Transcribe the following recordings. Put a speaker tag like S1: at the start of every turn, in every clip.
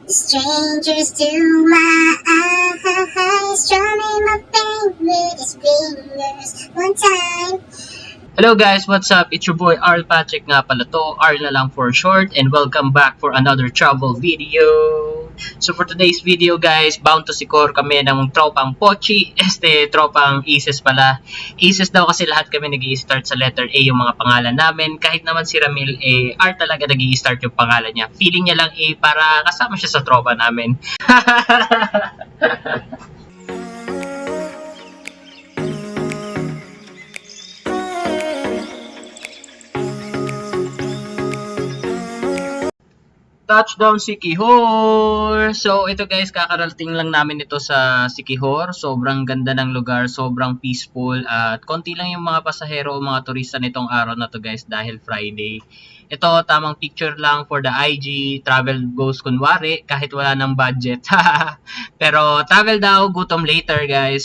S1: Strangers to my eyes, show me my favorite fingers one time.
S2: Hello guys, what's up? It's your boy Arl Patrick nga pala to, Arl na lang for short, and welcome back for another travel video. So for today's video guys, bound to Sicor kami ng tropang Pochi, tropang Isis pala. Isis daw kasi lahat kami nag-i-start sa letter A yung mga pangalan namin, kahit naman si Ramil R talaga nag-i-start yung pangalan niya. Feeling niya lang para kasama siya sa tropa namin. Touchdown Siquijor! So ito guys, kakarating lang namin ito sa Siquijor. Sobrang ganda ng lugar, sobrang peaceful at konti lang yung mga pasahero o mga turista nitong araw na to guys dahil Friday. Ito tamang picture lang for the IG, travel goes kunwari kahit wala ng budget. Pero travel daw, gutom later guys.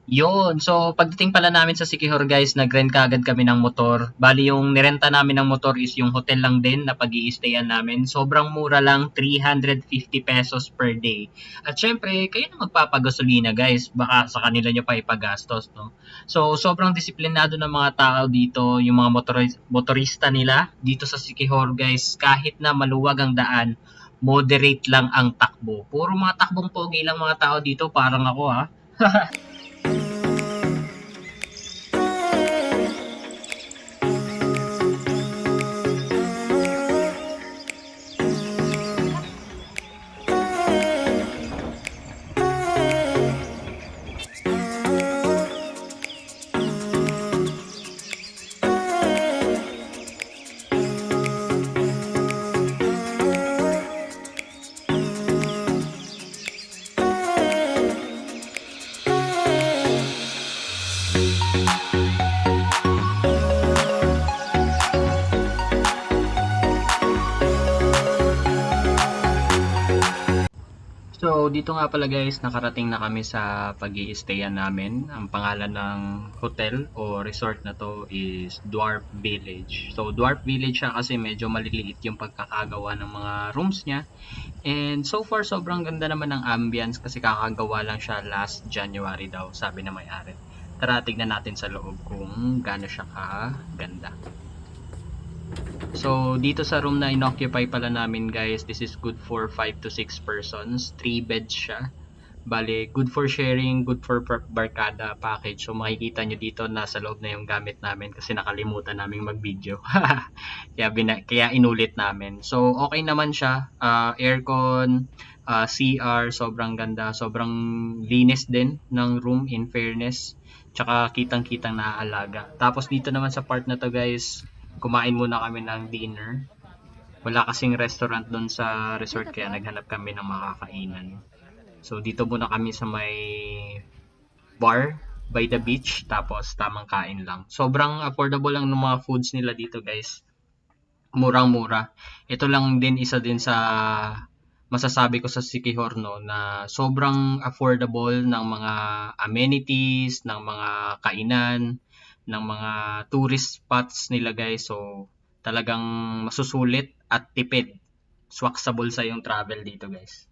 S2: Yun. So, pagdating pala namin sa Siquijor guys, nag-rent kaagad kami ng motor. Bali, yung nirenta namin ng motor is yung hotel lang din na pag-i-stayan namin. Sobrang mura lang, 350 pesos per day. At syempre, kayo na magpapagasolina guys. Baka sa kanila nyo pa ipagastos, no? So, sobrang disiplinado ng mga tao dito, yung mga motorista nila dito sa Siquijor guys. Kahit na maluwag ang daan, moderate lang ang takbo. Puro mga takbong pogi lang mga tao dito, parang ako ha. So, dito nga pala guys, nakarating na kami sa pag-i-stayan namin. Ang pangalan ng hotel o resort na to is Dwarf Village. So, Dwarf Village siya kasi medyo maliliit yung pagkakagawa ng mga rooms niya. And so far, sobrang ganda naman ng ambience kasi kakagawa lang siya last January daw, sabi na may-ari. Tara, tignan natin sa loob kung gaano siya kaganda. So, dito sa room na inoccupy pala namin guys, this is good for 5 to 6 persons. 3 beds siya. Bale, good for sharing, good for barkada package. So, makikita nyo dito, nasa loob na yung gamit namin kasi nakalimutan namin mag-video. kaya inulit namin. So, okay naman siya. Aircon, CR, sobrang ganda. Sobrang linis din ng room in fairness. Tsaka kitang-kitang naaalaga. Tapos dito naman sa part na to guys, kumain muna kami ng dinner. Wala kasing restaurant doon sa resort kaya naghanap kami ng makakainan. So dito muna kami sa may bar by the beach tapos tamang kain lang. Sobrang affordable lang ng mga foods nila dito guys. Murang-mura. Ito lang din isa din sa masasabi ko sa Siquijor no na sobrang affordable ng mga amenities, ng mga kainan, ng mga tourist spots nila guys. So, talagang masusulit at tipid. Swak sa bulsa yung travel dito guys.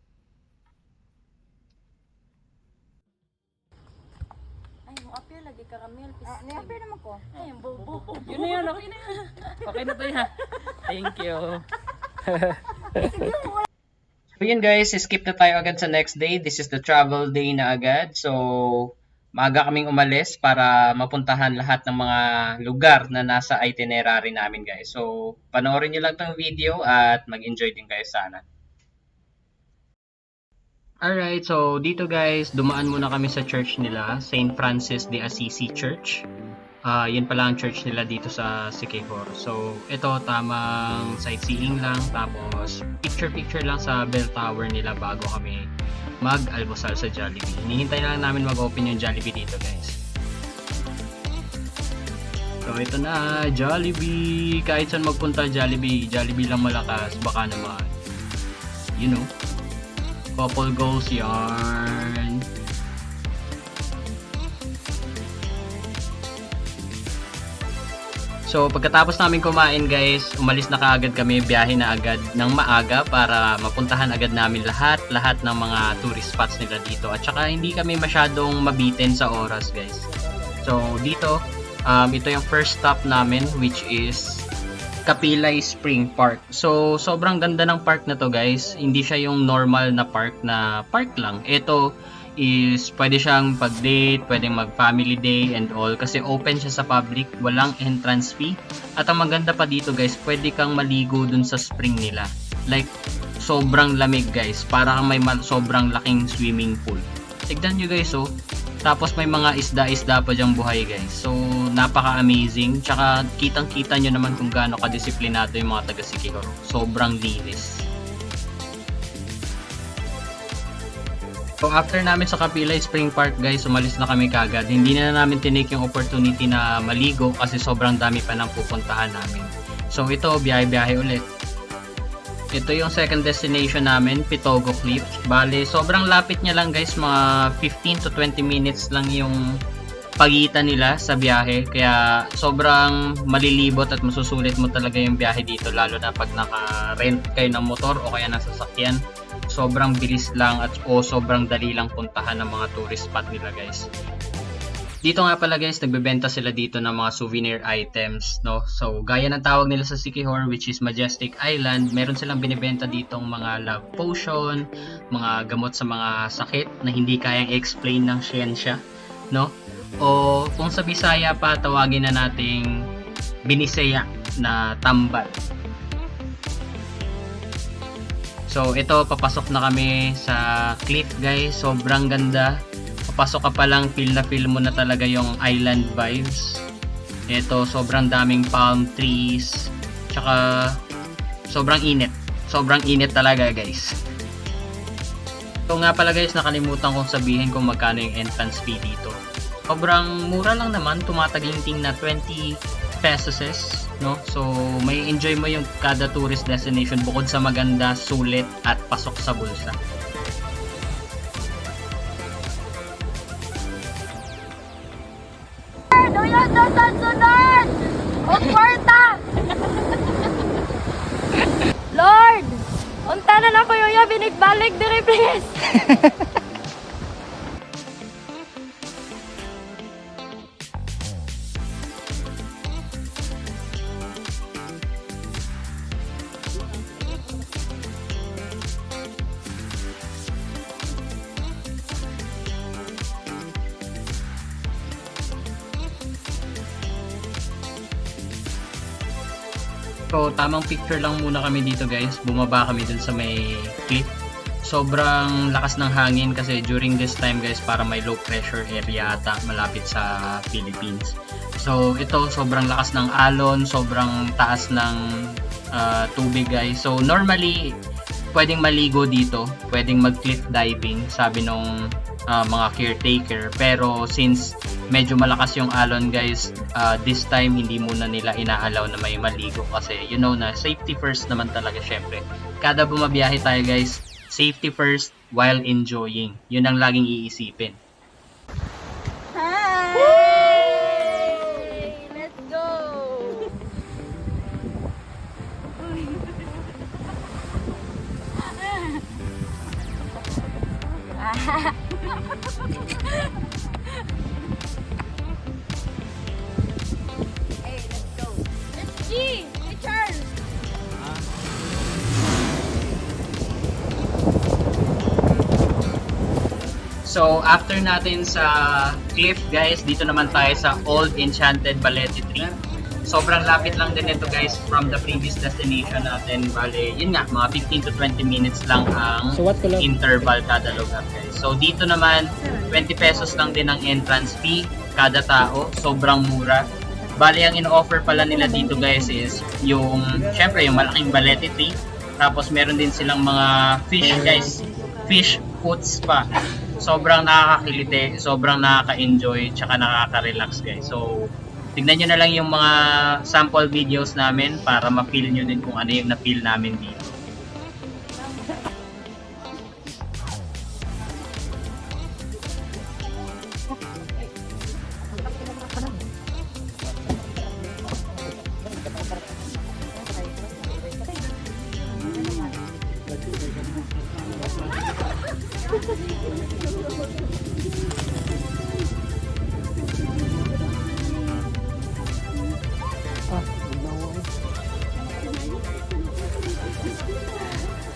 S3: Ay, mo appear lagi caramel.
S1: Ni-appear naman ko.
S3: Ay, yung bobo.
S4: Yun na yun, okay na yun. Okay na to yan. Thank you.
S2: So yun guys, skip na tayo agad sa next day. This is the travel day na agad. So, maaga kaming umalis para mapuntahan lahat ng mga lugar na nasa itinerary namin guys. So, panoorin nyo lang tong video at mag-enjoy din kayo sana. Alright, so dito guys, dumaan muna kami sa church nila, St. Francis de Assisi Church. Yan pala ang church nila dito sa Siquijor. So, ito tamang sightseeing lang. Tapos, picture-picture lang sa bell tower nila bago kami mag-almusal sa Jollibee. Hinihintay lang namin mag-open yung Jollibee dito guys. So, ito na, Jollibee. Kahit saan magpunta, Jollibee. Jollibee lang malakas. Baka naman. You know. Couple goals yarn. So pagkatapos namin kumain guys, umalis na kaagad kami, biyahe na agad ng maaga para mapuntahan agad namin lahat ng mga tourist spots nila dito. At saka hindi kami masyadong mabitin sa oras guys. So dito, ito yung first stop namin, which is Kapilay Spring Park. So sobrang ganda ng park na to guys. Hindi siya yung normal na park lang. Ito is pwede siyang pag-date, pwedeng mag-family day and all kasi open siya sa public, walang entrance fee. At ang maganda pa dito guys, pwede kang maligo dun sa spring nila. Like, sobrang lamig guys, parang may sobrang laking swimming pool. Tignan nyo guys oh, tapos may mga isda-isda pa dyang buhay guys. So, napaka-amazing. Tsaka kitang-kita nyo naman kung gaano kadisiplinado yung mga taga Siquijor. Sobrang linis. So after namin sa Kapilay Spring Park guys, umalis na kami kagad. Hindi na namin tinake yung opportunity na maligo kasi sobrang dami pa nang pupuntahan namin. So ito, biyahe-biyahe ulit. Ito yung second destination namin, Pitogo Cliffs. Bale, sobrang lapit niya lang guys, mga 15 to 20 minutes lang yung pagitan nila sa biyahe. Kaya sobrang malilibot at masusulit mo talaga yung biyahe dito, lalo na pag naka-rent kayo ng motor o kaya ng sasakyan. Sobrang bilis lang at sobrang dali lang puntahan ng mga tourist spot nila guys. Dito nga pala guys, nagbebenta sila dito ng mga souvenir items, no? So gaya ng tawag nila sa Siquijor, which is Majestic Island, meron silang binibenta ditong mga love potion, mga gamot sa mga sakit na hindi kayang explain ng siyensya, no? O kung sa Bisaya pa, tawagin na nating biniseya na tambal. So ito, papasok na kami sa cliff guys, sobrang ganda. Papasok ka pa lang, feel na feel mo na talaga yung island vibes. Ito, sobrang daming palm trees, tsaka sobrang init talaga guys. So nga pala guys, nakalimutan kong sabihin kung magkano yung entrance fee dito. Sobrang mura lang naman, tumataginting na 20 pesos, no? So may enjoy mo yung kada tourist destination bukod sa maganda, sulit at pasok sa bulsa.
S3: Doon sa sunod! O kwarta! Lord! Unta na na ko yung binigbalik diri please!
S2: So tamang picture lang muna kami dito guys, bumaba kami dun sa may cliff. Sobrang lakas ng hangin kasi during this time guys, para may low pressure area ata malapit sa Philippines. So ito, sobrang lakas ng alon, sobrang taas ng tubig guys. So normally pwedeng maligo dito, pwedeng mag cliff diving sabi nung mga caretaker, pero since medyo malakas yung alon guys, this time hindi muna nila inaalaw na may maligo kasi you know na safety first naman talaga syempre. Kada bumabiyahe tayo guys, safety first while enjoying. Yun ang laging iisipin.
S3: Hi! Let's go! Hey, let's go! Let's G! Hey, Charles!
S2: So after natin sa cliff guys, dito naman tayo sa Old Enchanted Balete Tree. Sobrang lapit lang din ito guys from the previous destination natin. Bale, yun nga, mga 15 to 20 minutes lang ang interval kada lugar guys. So dito naman, 20 pesos lang din ang entrance fee kada tao. Sobrang mura. Bale, ang in-offer pala nila dito guys is yung, syempre, yung malaking Balete Tree. Tapos meron din silang mga fish guys. Fish foods pa. Sobrang nakakakiliti, sobrang nakaka-enjoy, tsaka nakaka-relax guys. So, tignan nyo na lang yung mga sample videos namin para ma-feel nyo din kung ano yung na-feel namin dito.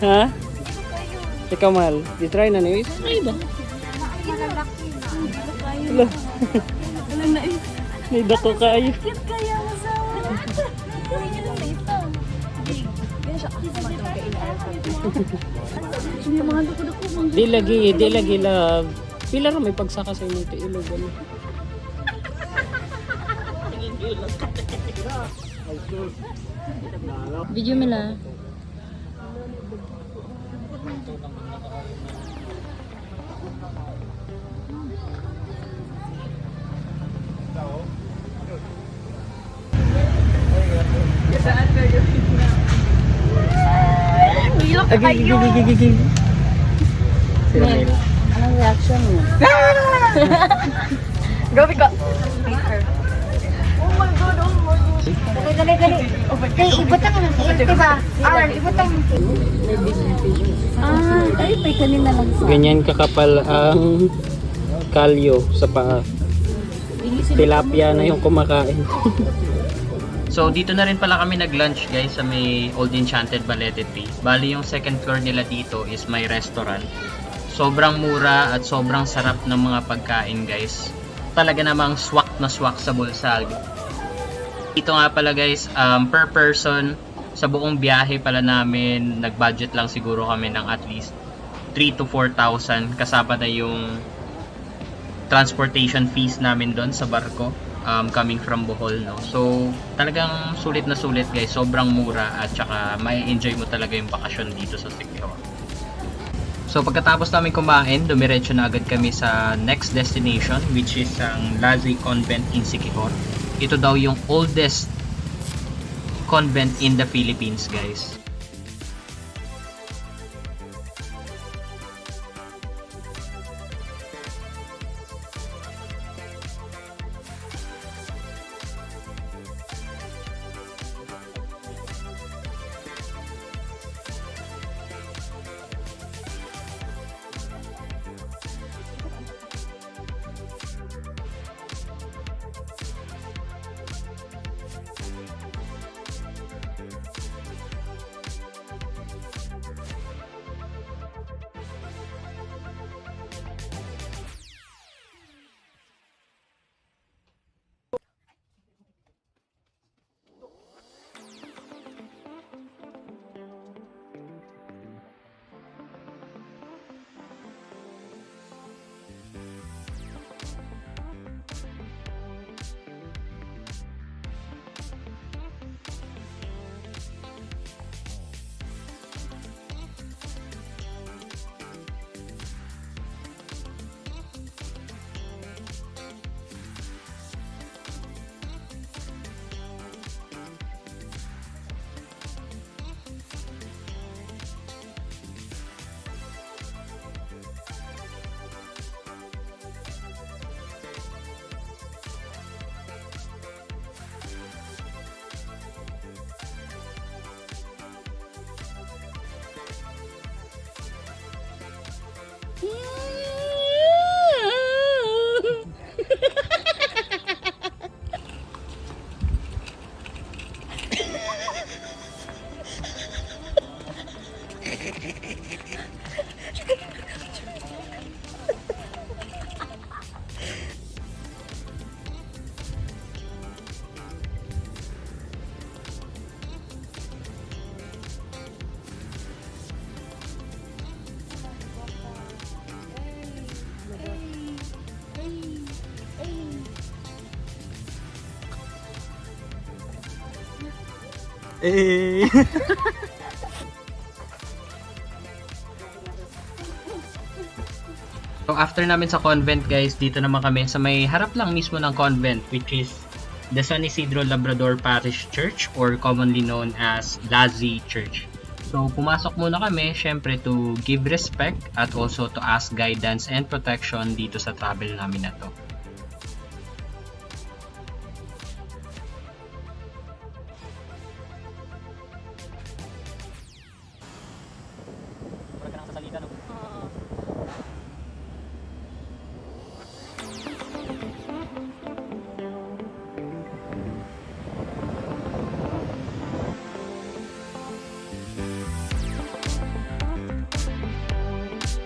S4: Ha? Ikaw mahal. I-try na niyo. Try ba? Wala.
S3: Wala na eh.
S4: May dako kayo.
S3: Cute kaya masawa. Tingin lang na ito. Ganyan siya. Yung mga dako-dako.
S4: Di lagi love. Pila ra may pagsaka sa imong tiilog ano.
S3: Video mila.
S4: Agig.
S3: Anong reaction mo? Gabi ka. Oh my God, oh my God.
S1: Dali. Kaya ibutang ng diba? Ibutang ng
S3: Ay, may kanina lang sa.
S4: Ganyan kakapal ang kalyo sa paa. Tilapia na yung kumakain.
S2: So dito na rin pala kami nag-lunch guys sa may Old Enchanted Balete Tree. Bali yung second floor nila dito is may restaurant. Sobrang mura at sobrang sarap ng mga pagkain guys. Talaga namang swak na swak sa bulsa. Dito nga pala guys, per person sa buong biyahe pala namin, nag-budget lang siguro kami ng at least 3 to 4,000 kasama na yung transportation fees namin doon sa barko. Coming from Bohol, no? So, talagang sulit na sulit guys, sobrang mura at saka may enjoy mo talaga yung bakasyon dito sa Siquijor. So, pagkatapos namin kumain, dumiretso na agad kami sa next destination which is ang Lazi Convent in Siquijor. Ito daw yung oldest convent in the Philippines, guys.
S4: Eh.
S2: So after namin sa convent guys, dito naman kami sa may harap lang mismo ng convent which is the San Isidro Labrador Parish Church or commonly known as Lazi Church. So pumasok muna kami syempre to give respect at also to ask guidance and protection dito sa travel namin na to.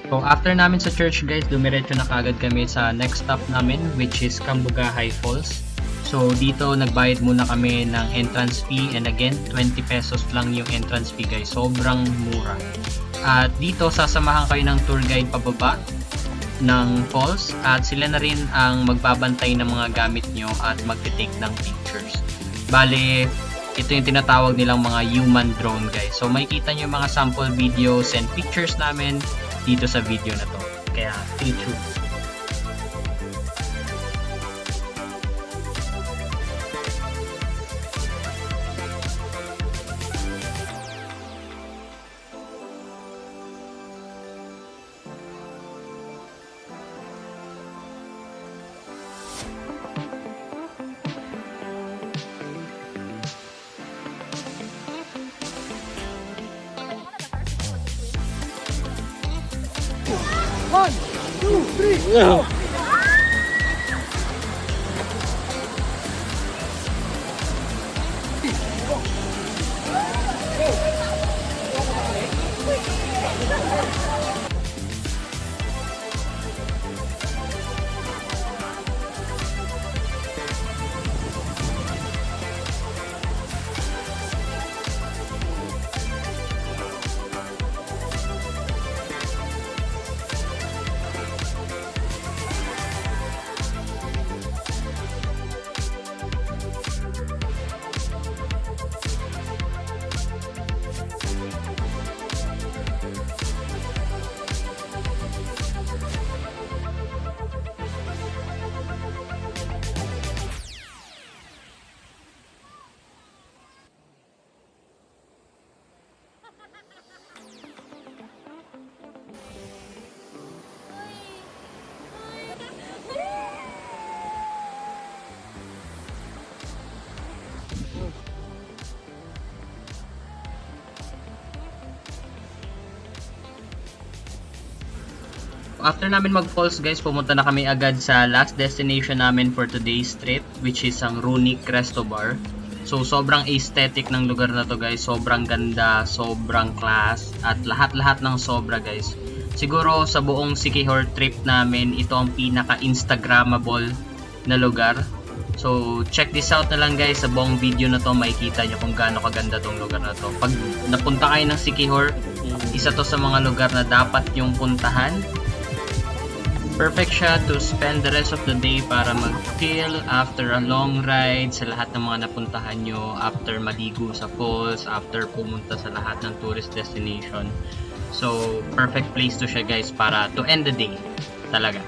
S2: So after namin sa church guys, dumiretso na kagad kami sa next stop namin, which is Cambugahay Falls. So dito nagbayad muna kami ng entrance fee, and again 20 pesos lang yung entrance fee guys, sobrang mura. At dito sasamahan kayo ng tour guide pababa ng falls, at sila na rin ang magbabantay ng mga gamit nyo at magte-take ng pictures. Bale, ito yung tinatawag nilang mga human drone guys. So makikita nyo yung mga sample videos and pictures namin dito sa video na to. Kaya stay tuned. After namin mag-falls guys, pumunta na kami agad sa last destination namin for today's trip, which is ang Runic Resto Bar. So sobrang aesthetic ng lugar na to guys, sobrang ganda, sobrang class, at lahat-lahat ng sobra guys. Siguro sa buong Siquijor trip namin, ito ang pinaka-instagrammable na lugar. So check this out na lang guys, sa buong video na to makikita nyo kung gaano kaganda tong lugar na to. Pag napunta kayo ng Siquijor, isa to sa mga lugar na dapat yung puntahan. Perfect siya to spend the rest of the day para mag-chill after a long ride sa lahat ng mga napuntahan nyo, after maligo sa falls, after pumunta sa lahat ng tourist destination. So, perfect place to siya guys para to end the day talaga.